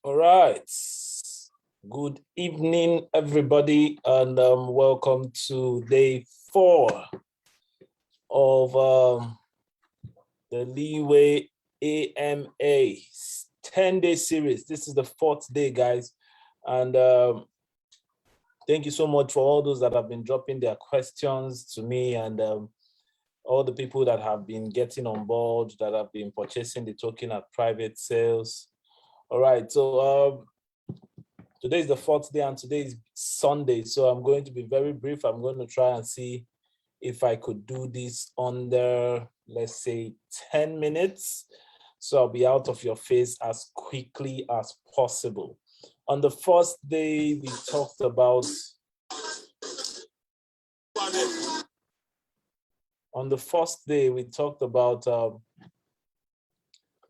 All right. Good evening, everybody, and welcome to day 4 of the Leeway AMA 10-day series. This is the 4th day, guys, and thank you so much for all those that have been dropping their questions to me, and all the people that have been getting on board, that have been purchasing the token at private sales. All right, so today is the 4th day and today is Sunday, so I'm going to be very brief. I'm going to try and see if I could do this under, let's say, 10 minutes. So I'll be out of your face as quickly as possible. On the first day, we talked about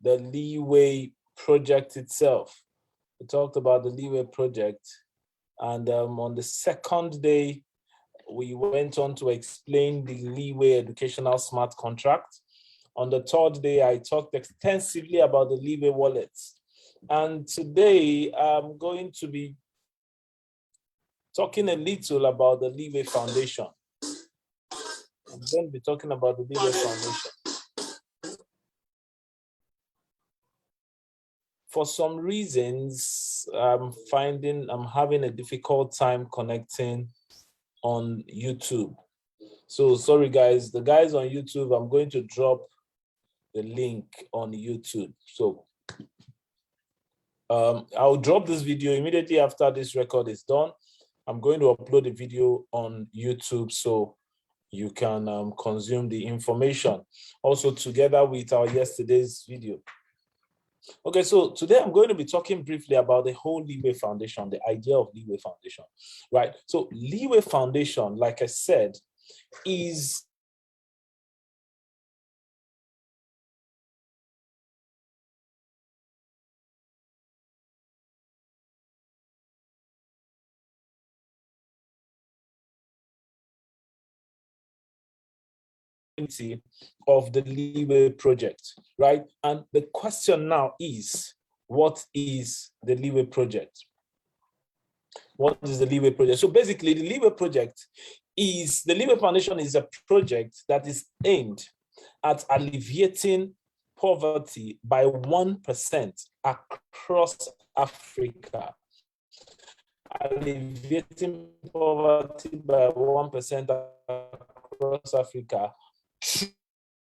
the Leeway project itself. We talked about the Leeway project, and on the second day, we went on to explain the Leeway educational smart contract. On the third day, I talked extensively about the Leeway wallets. And today, I'm going to be talking a little about the Leeway Foundation. I'm going to be talking about the Leeway Foundation. For some reasons, I'm having a difficult time connecting on YouTube. So sorry, guys. The guys on YouTube, I'm going to drop the link on YouTube. So I'll drop this video immediately after this record is done. I'm going to upload the video on YouTube so you can consume the information. Also together with our yesterday's video. Okay, so today I'm going to be talking briefly about the whole Leeway Foundation, the idea of Leeway Foundation, right? So Leeway Foundation, like I said, is of the Leeway project, right? And the question now is, what is the Leeway project? What is the Leeway project? So basically, the Leeway project is, the Leeway Foundation is a project that is aimed at alleviating poverty by 1% across Africa. Alleviating poverty by 1% across Africa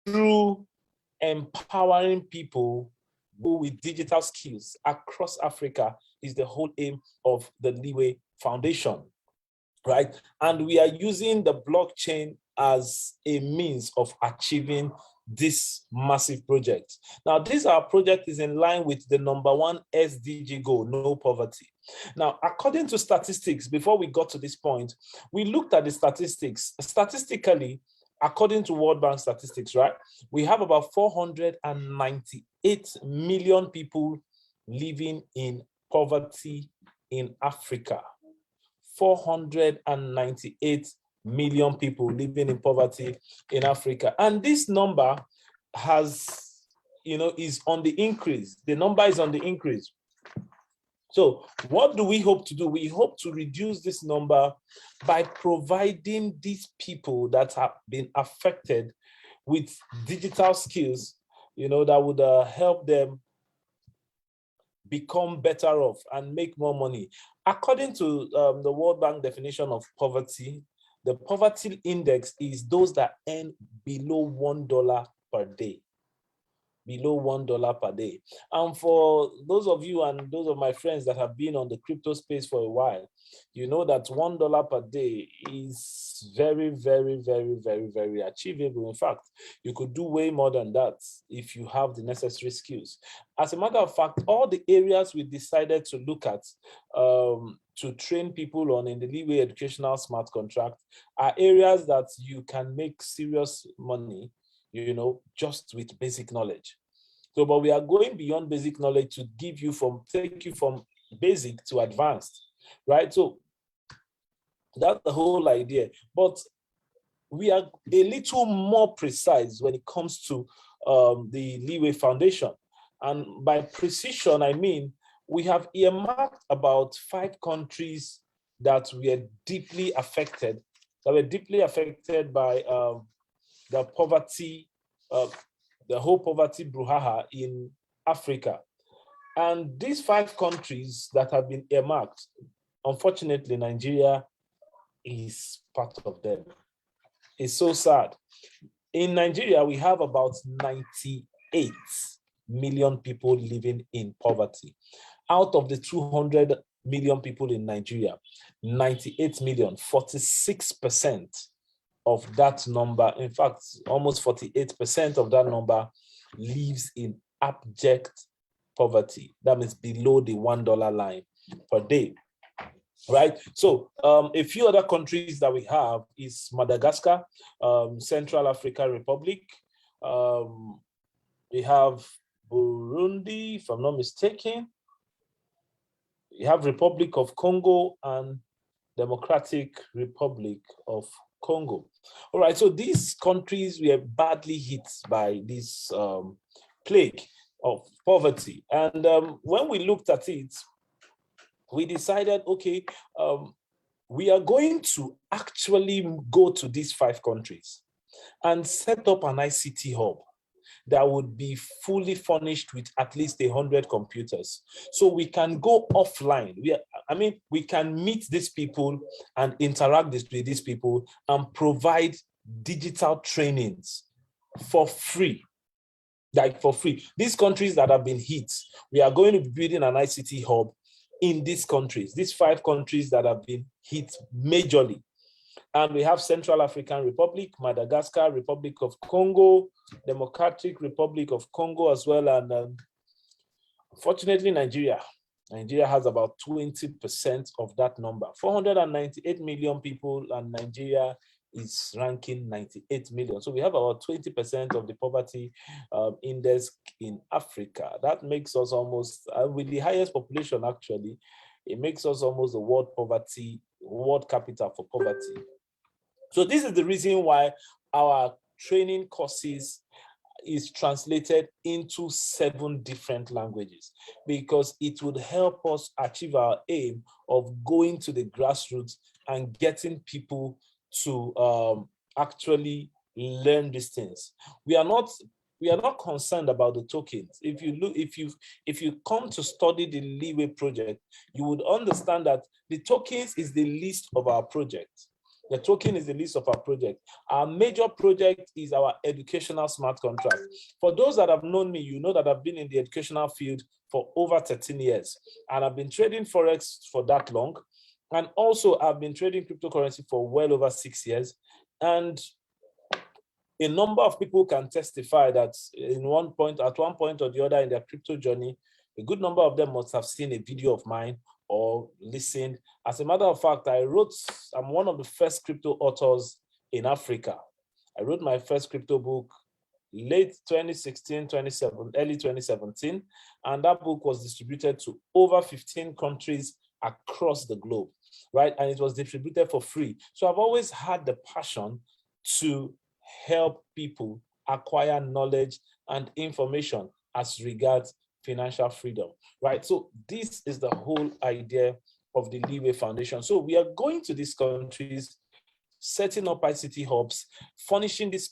through empowering people with digital skills across Africa is the whole aim of the Leeway Foundation, right? And we are using the blockchain as a means of achieving this massive project. Now, this our project is in line with the #1 SDG goal, no poverty. Now, according to statistics, before we got to this point, we looked at the statistics. Statistically, according to World Bank statistics, right, we have about 498 million people living in poverty in Africa. 498 million people living in poverty in Africa. And this number is on the increase. The number is on the increase. So what do we hope to do? We hope to reduce this number by providing these people that have been affected with digital skills, that would help them become better off and make more money. According to the World Bank definition of poverty, the poverty index is those that earn below $1 per day. Below $1 per day. And for those of you and those of my friends that have been on the crypto space for a while, you know that $1 per day is very, very, very, very, very achievable. In fact, you could do way more than that if you have the necessary skills. As a matter of fact, all the areas we decided to look at to train people on in the Leeway Educational Smart Contract are areas that you can make serious money, just with basic knowledge. So, but we are going beyond basic knowledge to take you from basic to advanced, right? So that's the whole idea. But we are a little more precise when it comes to the Leeway Foundation. And by precision, I mean, we have earmarked about 5 countries that were deeply affected, by the poverty, the whole poverty brouhaha in Africa. And these 5 countries that have been earmarked, unfortunately, Nigeria is part of them. It's so sad. In Nigeria, we have about 98 million people living in poverty. Out of the 200 million people in Nigeria, 98 million, 46% of that number, in fact, almost 48% of that number lives in abject poverty. That means below the $1 line per day. Right. So a few other countries that we have is Madagascar, Central African Republic. We have Burundi, if I'm not mistaken. We have Republic of Congo and Democratic Republic of Congo. All right. So these countries were badly hit by this plague of poverty. And when we looked at it, we decided, okay, we are going to actually go to these 5 countries and set up an ICT hub that would be fully furnished with at least 100 computers. So we can go offline. We can meet these people and interact with these people and provide digital trainings for free. Like for free. These countries that have been hit, we are going to be building an ICT hub in these countries, these 5 countries that have been hit majorly. And we have Central African Republic, Madagascar, Republic of Congo, Democratic Republic of Congo as well. And unfortunately, Nigeria has about 20% of that number. 498 million people, and Nigeria is ranking 98 million. So we have about 20% of the poverty index in Africa. That makes us almost, with the highest population actually, it makes us almost the world capital for poverty. So this is the reason why our training courses is translated into 7 different languages, because it would help us achieve our aim of going to the grassroots and getting people to actually learn these things. We are not concerned about the tokens. If you come to study the Leeway project, you would understand that the tokens is the list of our project. The token is the list of our project. Our major project is our educational smart contract. For those that have known me, you know that I've been in the educational field for over 13 years, and I've been trading Forex for that long. And also, I've been trading cryptocurrency for well over 6 years. And a number of people can testify that at one point or the other in their crypto journey, a good number of them must have seen a video of mine or listened. As a matter of fact, I'm one of the first crypto authors in Africa. I wrote my first crypto book late 2016, early 2017. And that book was distributed to over 15 countries across the globe, right? And it was distributed for free. So I've always had the passion to help people acquire knowledge and information as regards financial freedom, right? So this is the whole idea of the Leeway Foundation. So we are going to these countries, setting up ICT hubs, furnishing these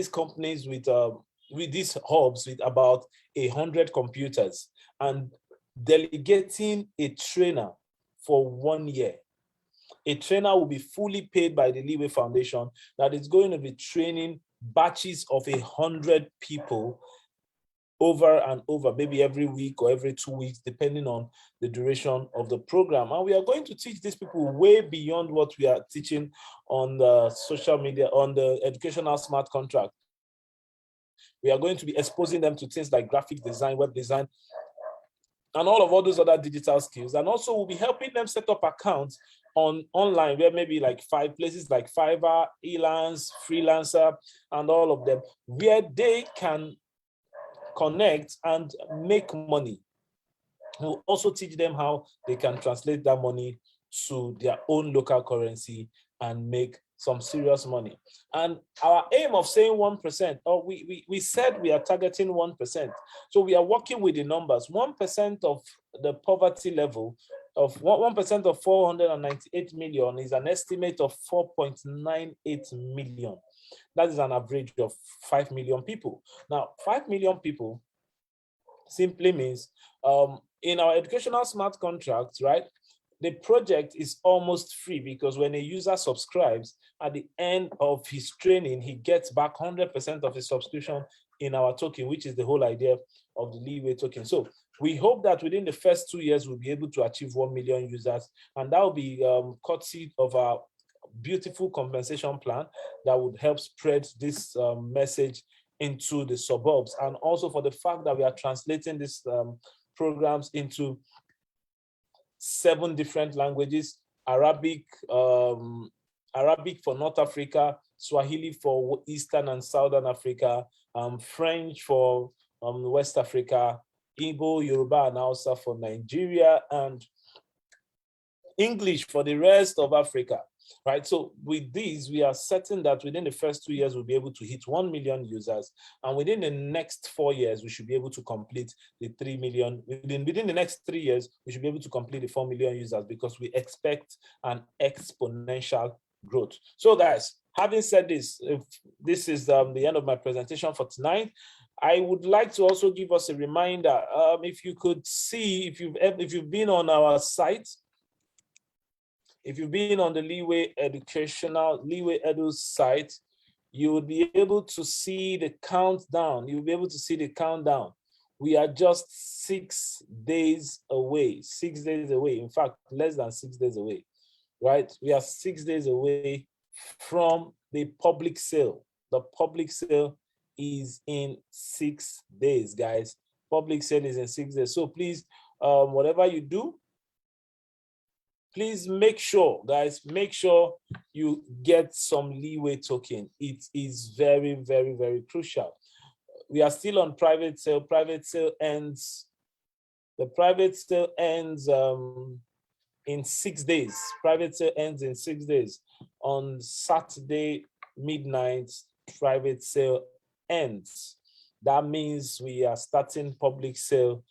companies with these hubs with about 100 computers, and delegating a trainer for 1 year. A trainer will be fully paid by the Leeway Foundation that is going to be training batches of 100 people over and over, maybe every week or every 2 weeks, depending on the duration of the program. And we are going to teach these people way beyond what we are teaching on the social media, on the educational smart contract. We are going to be exposing them to things like graphic design, web design, and all those other digital skills. And also we'll be helping them set up accounts online, where maybe like 5 places like Fiverr, Elance, Freelancer, and all of them, where they can connect and make money. We'll also teach them how they can translate that money to their own local currency and make some serious money. And our aim of saying 1%, or we said we are targeting 1%. So we are working with the numbers. 1% of the poverty level of 1% of 498 million is an estimate of 4.98 million. That is an average of 5 million people. Now, 5 million people simply means in our educational smart contract, right? The project is almost free because when a user subscribes, at the end of his training, he gets back 100% of his subscription in our token, which is the whole idea of the Leeway token. So we hope that within the first 2 years, we'll be able to achieve 1 million users. And that will be courtesy of our beautiful compensation plan that would help spread this message into the suburbs. And also for the fact that we are translating these programs into 7 different languages: Arabic, Arabic for North Africa, Swahili for Eastern and Southern Africa, French for West Africa, Igbo, Yoruba, and Hausa for Nigeria, and English for the rest of Africa, right? So with these, we are certain that within the first 2 years, we'll be able to hit 1 million users. And within the next 4 years, we should be able to complete the 3 million. Within the next 3 years, we should be able to complete the 4 million users because we expect an exponential growth. So guys, having said this, if this is the end of my presentation for tonight, I would like to also give us a reminder. If you could see, if you've been on our site, if you've been on the Leeway Edu site, you would be able to see the countdown. You'll be able to see the countdown. We are just 6 days away, 6 days away. In fact, less than 6 days away, right? We are 6 days away from the public sale. The public sale is in 6 days, guys. Public sale is in 6 days. So please, whatever you do, please make sure, guys, make sure you get some Leeway token. It is very, very, very crucial. We are still on private sale. Private sale ends, the private sale ends in 6 days. Private sale ends in 6 days. On Saturday, midnight, private sale ends. That means we are starting public sale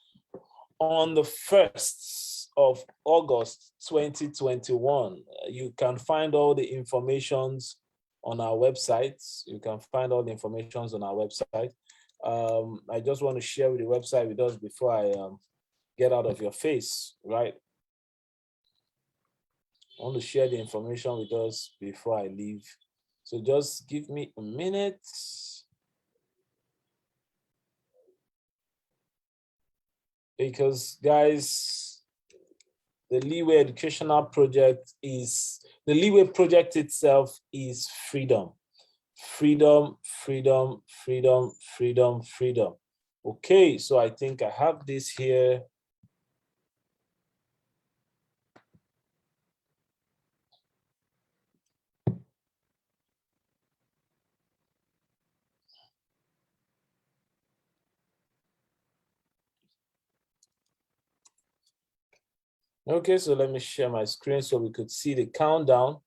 on the 1st of August 2021. You can find all the informations on our website. You can find all the informations on our website. I just want to share with the website with us before I get out of your face, right? I want to share the information with us before I leave. So just give me a minute. Because guys, the Leeway Educational Project is, the Leeway Project itself is freedom. Freedom, freedom, freedom, freedom, freedom. Okay, so I think I have this here. Okay, so let me share my screen so we could see the countdown.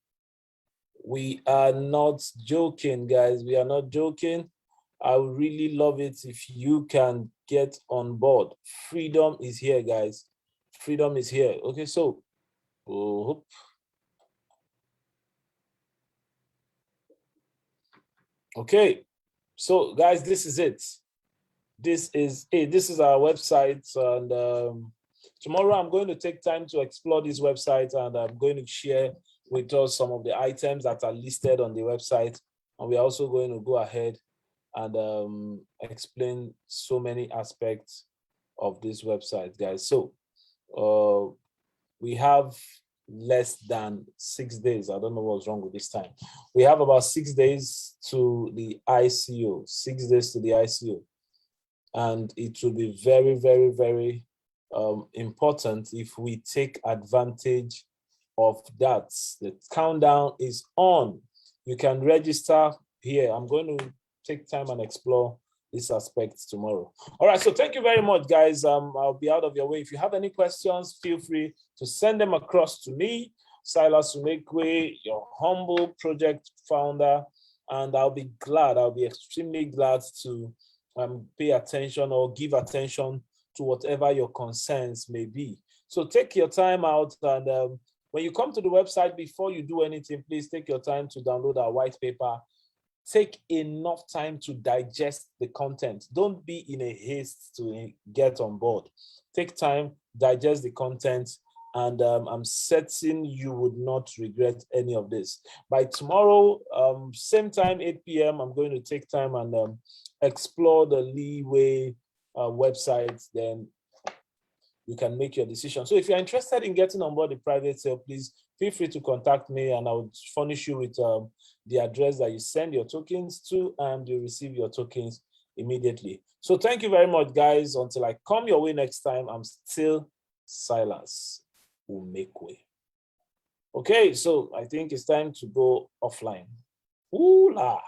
We are not joking, guys. We are not joking. I would really love it if you can get on board. Freedom is here, guys. Freedom is here. Okay, so okay, so guys, this is it. This is it. This is our website, and tomorrow I'm going to take time to explore this website, and I'm going to share with us some of the items that are listed on the website, and we're also going to go ahead and explain so many aspects of this website, guys. So we have less than 6 days. I don't know what's wrong with this time. We have about 6 days to the ICO, 6 days to the ICO. And it will be very, very, very important if we take advantage of that. The countdown is on. You can register here. I'm going to take time and explore this aspect tomorrow. All right, so thank you very much, guys. I'll be out of your way. If you have any questions, feel free to send them across to me. Silas Umekwe, your humble project founder, and I'll be extremely glad to pay attention or give attention to whatever your concerns may be. So take your time out, and when you come to the website, before you do anything, please take your time to download our white paper. Take enough time to digest the content. Don't be in a haste to get on board. Take time, digest the content, and I'm certain you would not regret any of this. By tomorrow, same time, 8 p.m., I'm going to take time and explore the Leeway website. Then you can make your decision. So if you're interested in getting on board the private sale, please feel free to contact me, and I will furnish you with the address that you send your tokens to, and you receive your tokens immediately. So thank you very much, guys. Until I come your way next time, I'm still Silas Umekwe. Okay, so I think it's time to go offline. Ooh la.